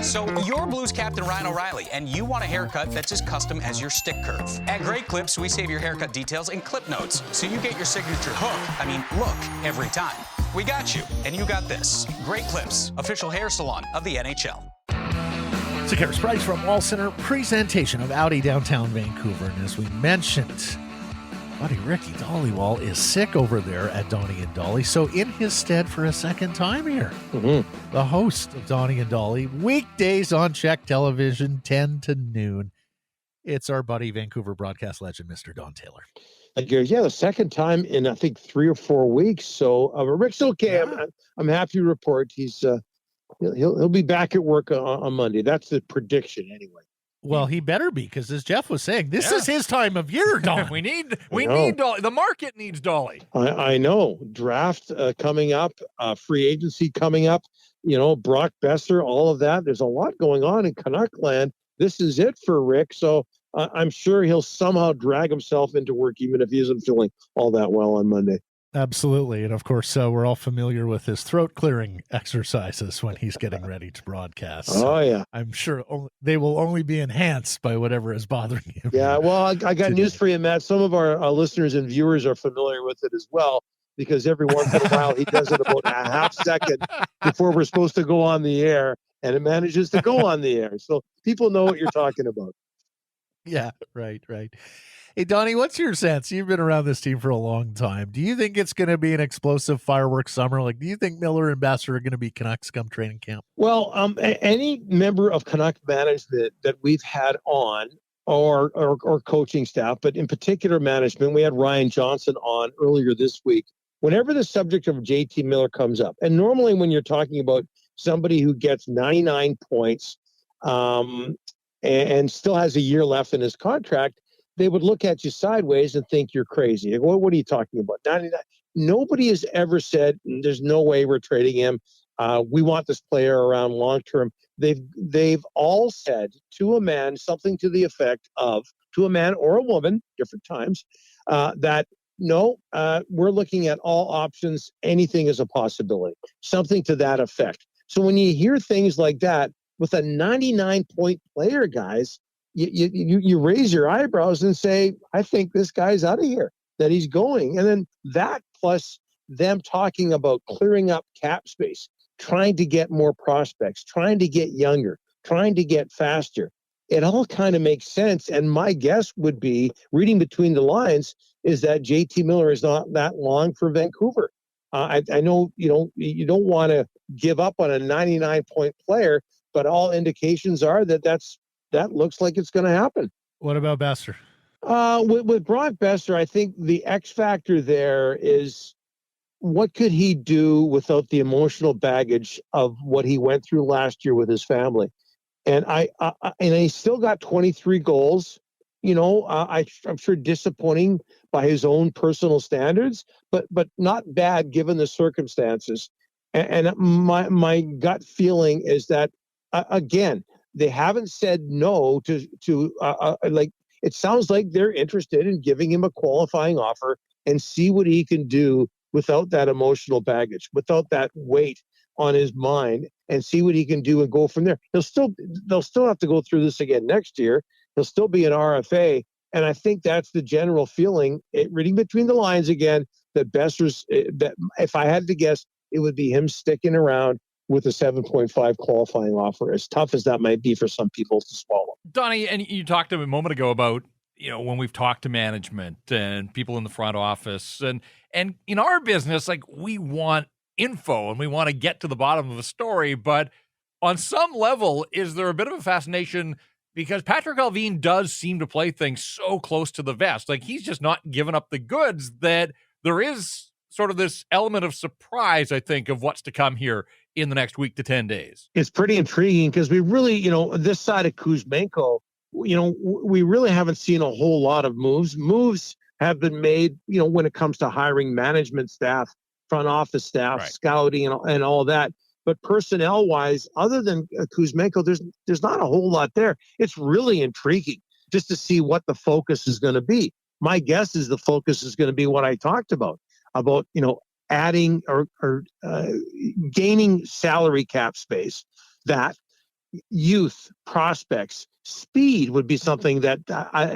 So you're Blues captain Ryan O'Reilly, and you want a haircut that's as custom as your stick curve. At Great Clips, we save your haircut details in clip notes, so you get your signature look every time. We got you, and you got this. Great Clips, official hair salon of the NHL. Sekeres Price from Wall Center, presentation of Audi Downtown Vancouver. And as we mentioned, buddy Ricky Dhaliwal is sick over there at Donnie and Dhali. So in his stead for a second time here, the host of Donnie and Dhali, weekdays on Czech television, 10 to noon. It's our buddy, Vancouver broadcast legend, Mr. Don Taylor. Yeah, the second time in, I think, 3 or 4 weeks. So Rick's okay. Yeah. I'm happy to report he'll be back at work on Monday. That's the prediction anyway. Well, he better be, because as Jeff was saying, this is his time of year, Don. we need Dolly. The market needs Dolly. I know. Draft coming up, free agency coming up, Brock Besser, all of that. There's a lot going on in Canuck land. This is it for Rick. So I'm sure he'll somehow drag himself into work, even if he isn't feeling all that well on Monday. Absolutely. And of course, we're all familiar with his throat clearing exercises when he's getting ready to broadcast. So yeah. I'm sure they will only be enhanced by whatever is bothering him. Yeah. Well, I got news for you, Matt. Some of our listeners and viewers are familiar with it as well, because every once in a while he does it about a half second before we're supposed to go on the air, and it manages to go on the air. So people know what you're talking about. Yeah. Right. Hey, Donnie, what's your sense? You've been around this team for a long time. Do you think it's going to be an explosive fireworks summer? Like, do you think Miller and Besser are going to be Canucks come training camp? Well, any member of Canuck management that we've had on, or coaching staff, but in particular management, we had Ryan Johnson on earlier this week. Whenever the subject of JT Miller comes up, and normally when you're talking about somebody who gets 99 points and still has a year left in his contract, they would look at you sideways and think you're crazy. What are you talking about? 99? Nobody has ever said, there's no way we're trading him. We want this player around long term. They've all said to a man something to the effect of, to a man or a woman, different times, that no, we're looking at all options. Anything is a possibility. Something to that effect. So when you hear things like that with a 99-point player, guys, you raise your eyebrows and say, I think this guy's out of here, that he's going. And then that plus them talking about clearing up cap space, trying to get more prospects, trying to get younger, trying to get faster. It all kind of makes sense. And my guess would be, reading between the lines, is that JT Miller is not that long for Vancouver. I know you don't want to give up on a 99-point player, but all indications are that looks like it's going to happen. What about Besser? With Brock Besser, I think the X factor there is, what could he do without the emotional baggage of what he went through last year with his family? And and he still got 23 goals. I'm sure disappointing by his own personal standards, but not bad given the circumstances. And my gut feeling is that again, they haven't said no to it sounds like they're interested in giving him a qualifying offer and see what he can do without that emotional baggage, without that weight on his mind, and see what he can do and go from there. They'll still have to go through this again next year. He'll still be an RFA. And I think that's the general feeling, reading between the lines again, that Besser's, that if I had to guess, it would be him sticking around with a 7.5 qualifying offer, as tough as that might be for some people to swallow. Donnie, and you talked a moment ago about, when we've talked to management and people in the front office, and in our business, like, we want info and we want to get to the bottom of the story, but on some level, is there a bit of a fascination because Patrick Allvin does seem to play things so close to the vest? Like, he's just not giving up the goods, that there is sort of this element of surprise, I think, of what's to come here in the next week to 10 days. It's pretty intriguing because we really, this side of Kuzmenko, we really haven't seen a whole lot of moves. Moves have been made, when it comes to hiring management staff, front office staff, right, scouting and all that. But personnel wise, other than Kuzmenko, there's not a whole lot there. It's really intriguing just to see what the focus is going to be. My guess is the focus is going to be what I talked about, adding or gaining salary cap space that, youth, prospects, speed would be something that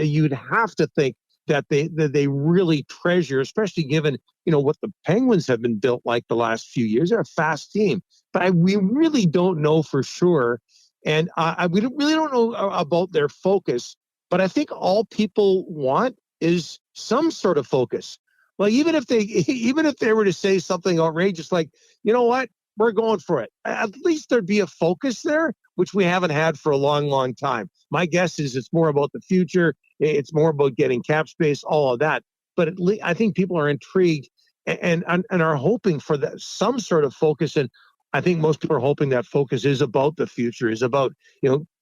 you'd have to think that they really treasure, especially given, what the Penguins have been built like the last few years. They're a fast team, but we really don't know for sure. And we really don't know about their focus, but I think all people want is some sort of focus. Like even if they were to say something outrageous, like, you know what, we're going for it. At least there'd be a focus there, which we haven't had for a long, long time. My guess is it's more about the future. It's more about getting cap space, all of that. But at least I think people are intrigued and are hoping for some sort of focus. And I think most people are hoping that focus is about the future, is about,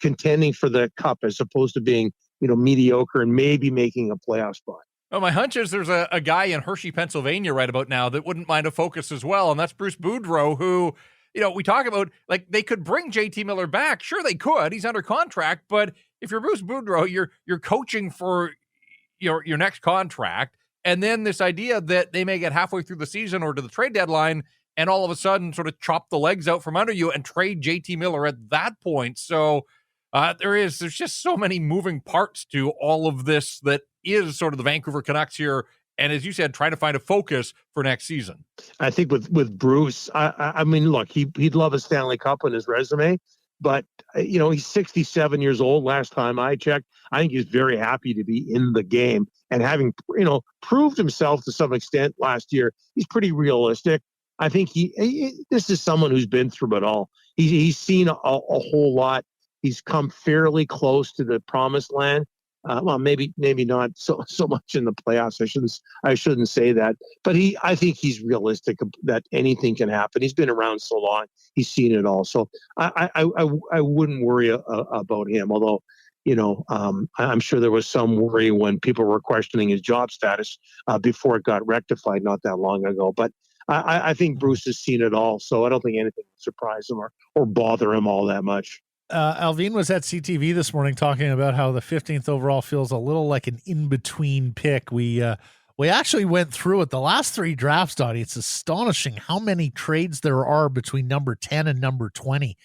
contending for the cup as opposed to being, mediocre and maybe making a playoff spot. Well, my hunch is there's a guy in Hershey, Pennsylvania right about now that wouldn't mind a focus as well, and that's Bruce Boudreau, who, we talk about, like, they could bring JT Miller back. Sure, they could. He's under contract, but if you're Bruce Boudreau, you're coaching for your next contract, and then this idea that they may get halfway through the season or to the trade deadline and all of a sudden sort of chop the legs out from under you and trade JT Miller at that point. So there's just so many moving parts to all of this that is sort of the Vancouver Canucks here. And as you said, trying to find a focus for next season. I think with Bruce, I mean, look, he'd love a Stanley Cup on his resume, but he's 67 years old. Last time I checked, I think he's very happy to be in the game and having, proved himself to some extent last year. He's pretty realistic. I think this is someone who's been through it all. He's seen a whole lot. He's come fairly close to the promised land. Well, maybe not so much in the playoffs. I shouldn't say that, but I think he's realistic that anything can happen. He's been around so long; he's seen it all. So I wouldn't worry about him. Although, I'm sure there was some worry when people were questioning his job status before it got rectified not that long ago. But I think Bruce has seen it all, so I don't think anything would surprise him or bother him all that much. Alvin was at CTV this morning talking about how the 15th overall feels a little like an in-between pick. We actually went through it. The last three drafts, Donnie, it's astonishing how many trades there are between number 10 and number 20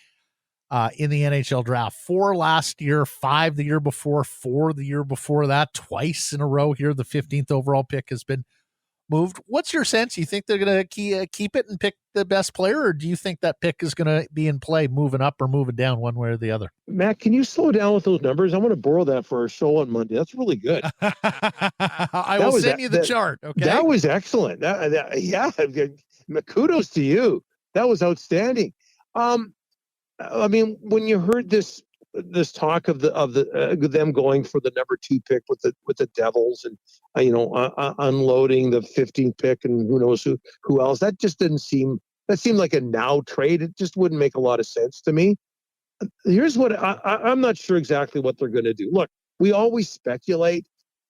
in the NHL draft. 4 last year, 5 the year before, 4 the year before that, twice in a row here. The 15th overall pick has been moved. What's your sense? You think they're going to keep it and pick the best player, or do you think that pick is going to be in play moving up or moving down one way or the other? Matt, can you slow down with those numbers? I want to borrow that for our show on Monday. That's really good. I will send you the chart. Okay. That was excellent. Yeah. Kudos to you. That was outstanding. I mean, when you heard this talk of them going for the number 2 pick with the Devils and unloading the 15th pick and who knows who else, that seemed like a now trade. It just wouldn't make a lot of sense to me. Here's what I'm not sure exactly what they're going to do. Look, we always speculate,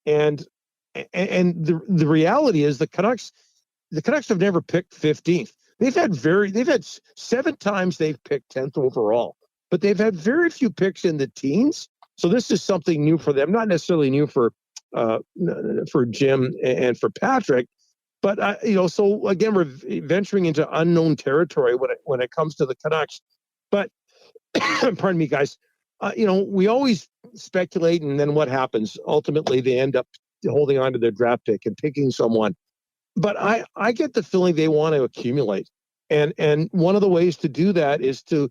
and the reality is the Canucks have never picked 15th. They've had 7 times they've picked 10th overall. But they've had very few picks in the teens, so this is something new for them. Not necessarily new for Jim and for Patrick, but So again, we're venturing into unknown territory when it comes to the Canucks. But pardon me, guys. We always speculate, and then what happens? Ultimately, they end up holding on to their draft pick and picking someone. But I get the feeling they want to accumulate. And one of the ways to do that is to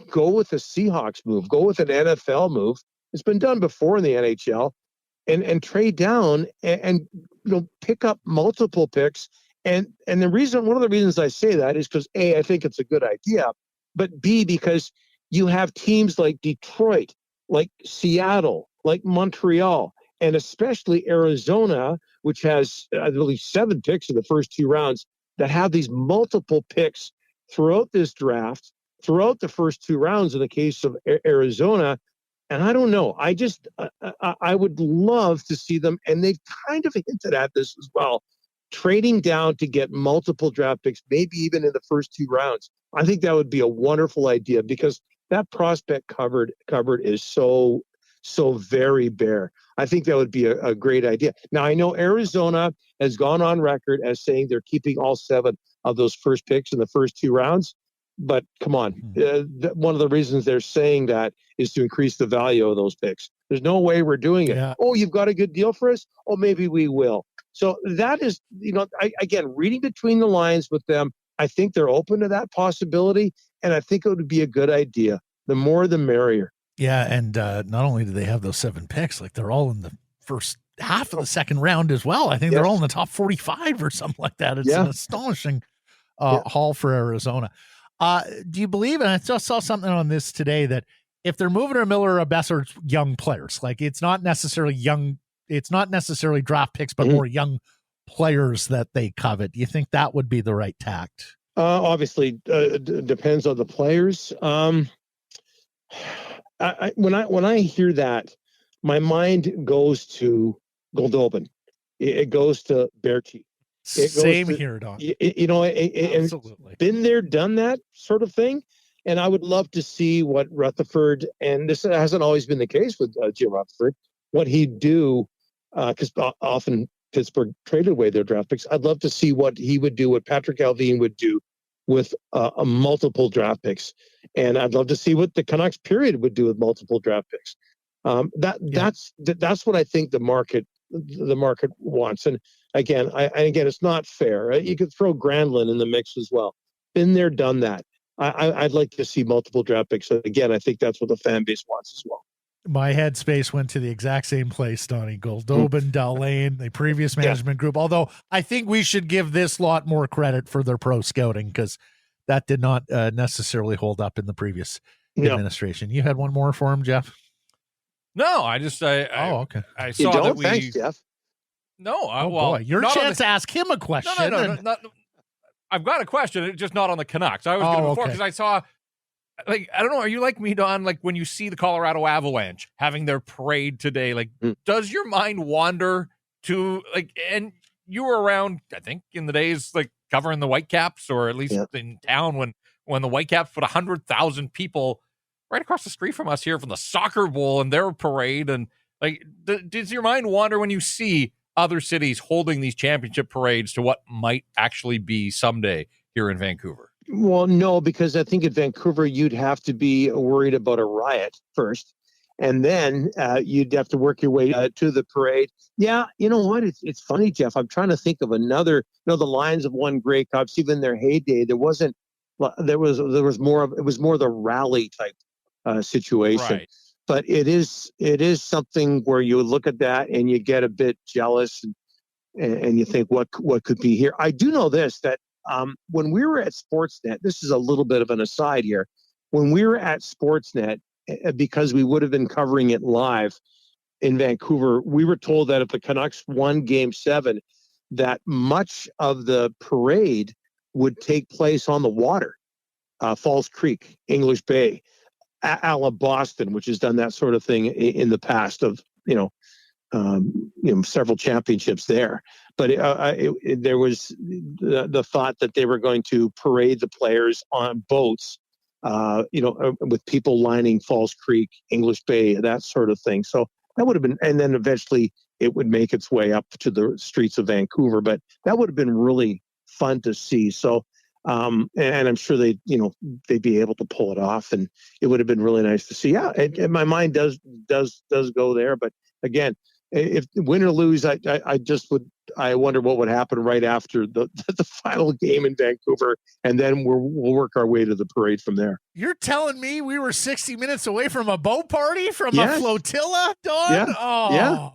go with a Seahawks move, go with an NFL move. It's been done before in the NHL, and trade down and pick up multiple picks. And one of the reasons I say that is because A, I think it's a good idea, but B, because you have teams like Detroit, like Seattle, like Montreal, and especially Arizona, which has, I believe, 7 picks in the first 2 rounds, that have these multiple picks throughout this draft, throughout the first 2 rounds in the case of Arizona. And I don't know. I would love to see them, and they've kind of hinted at this as well, trading down to get multiple draft picks, maybe even in the first 2 rounds. I think that would be a wonderful idea because that prospect cupboard is so very bare. I think that would be a great idea. Now, I know Arizona has gone on record as saying they're keeping all 7 of those first picks in the first 2 rounds. But come on, one of the reasons they're saying that is to increase the value of those picks. There's no way we're doing it. Yeah. Oh, you've got a good deal for us? Oh, maybe we will. So that is, again, reading between the lines with them, I think they're open to that possibility, and I think it would be a good idea. The more, the merrier. Yeah, and not only do they have those 7 picks, like they're all in the first half of the second round as well. I think they're all in the top 45 or something like that. It's an astonishing haul for Arizona. Do you believe, and I just saw something on this today, that if they're moving a Miller or a Besser, young players, like it's not necessarily draft picks, but more young players that they covet. Do you think that would be the right tact? Obviously, depends on the players. When I hear that, my mind goes to Goldobin. It goes to Berti. Same here, Don. Absolutely. Been there, done that sort of thing. And I would love to see what Rutherford, and this hasn't always been the case with Jim Rutherford, what he'd do, because often Pittsburgh traded away their draft picks. I'd love to see what he would do, what Patrick Alvin would do with multiple draft picks. And I'd love to see what the Canucks period would do with multiple draft picks. That's what I think the market wants. And again, it's not fair. Right? You could throw Granlund in the mix as well. Been there, done that. I'd like to see multiple draft picks. So again, I think that's what the fan base wants as well. My headspace went to the exact same place, Donny. Goldobin, Dahlin, the previous management group. Although I think we should give this lot more credit for their pro scouting, because that did not necessarily hold up in the previous administration. You had one more for him, Jeff? No, I saw that we. Thanks, Jeff. No, boy, your chance to ask him a question. No. I've got a question. It's just not on the Canucks. I was going before because I saw. Like, I don't know. Are you like me, Don? Like when you see the Colorado Avalanche having their parade today, like, does your mind wander to and you were around, I think, in the days like covering the Whitecaps, or at least in town when the Whitecaps put 100,000 people right across the street from us here from the soccer bowl and their parade. And like, does your mind wander when you see other cities holding these championship parades to what might actually be someday here in Vancouver? Well, no, because I think in Vancouver, you'd have to be worried about a riot first, and then you'd have to work your way to the parade. Yeah, you know what? It's funny, Jeff. I'm trying to think of another. The Lions have won Grey Cups. Even their heyday, there was more the rally type situation. Right. But it is something where you look at that and you get a bit jealous, and you think what could be here. I do know this, that. When we were at Sportsnet, this is a little bit of an aside here. When we were at Sportsnet, because we would have been covering it live in Vancouver, we were told that if the Canucks won Game 7, that much of the parade would take place on the water, Falls Creek, English Bay, a la Boston, which has done that sort of thing in the past of, several championships there. But there was the thought that they were going to parade the players on boats, with people lining Falls Creek, English Bay, that sort of thing. So that would have been, and then eventually it would make its way up to the streets of Vancouver. But that would have been really fun to see. So, and I'm sure they'd be able to pull it off, and it would have been really nice to see. Yeah, and my mind does go there. But again, if win or lose, I wonder what would happen right after the final game in Vancouver, and then we'll work our way to the parade from there. You're telling me we were 60 minutes away from a boat party from a flotilla, Don? Yeah. Oh.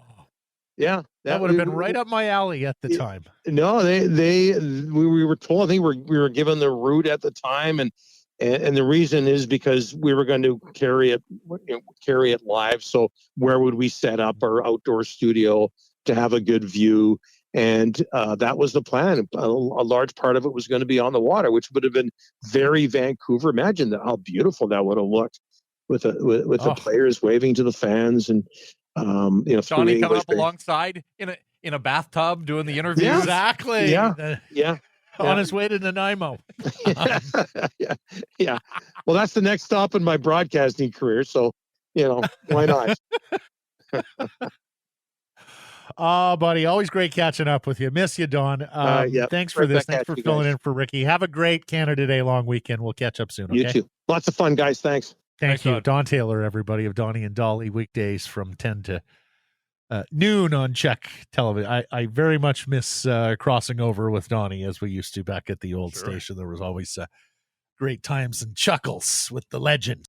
Yeah. That would have been right up my alley at the time. No, we were told, I think we were given the route at the time, and the reason is because we were going to carry it live. So where would we set up our outdoor studio to have a good view? And that was the plan. A large part of it was going to be on the water, which would have been very Vancouver. Imagine how beautiful that would have looked with the players waving to the fans, and Donny coming up alongside in a bathtub doing the interview. Yeah. Exactly. Yeah. On his way to Nanaimo. Yeah. Well, that's the next stop in my broadcasting career. So, why not? Oh, buddy, always great catching up with you. Miss you, Don. Yeah, thanks for right this. back Thanks at for you filling guys. in for Ricky. Have a great Canada Day long weekend. We'll catch up soon. Okay? You too. Lots of fun, guys. Thanks. Thank Thanks, you. Don. Don Taylor, everybody, of Donnie and Dhali, weekdays from 10 to noon on Czech television. I very much miss crossing over with Donnie as we used to back at the old Sure. station. There was always great times and chuckles with the legend.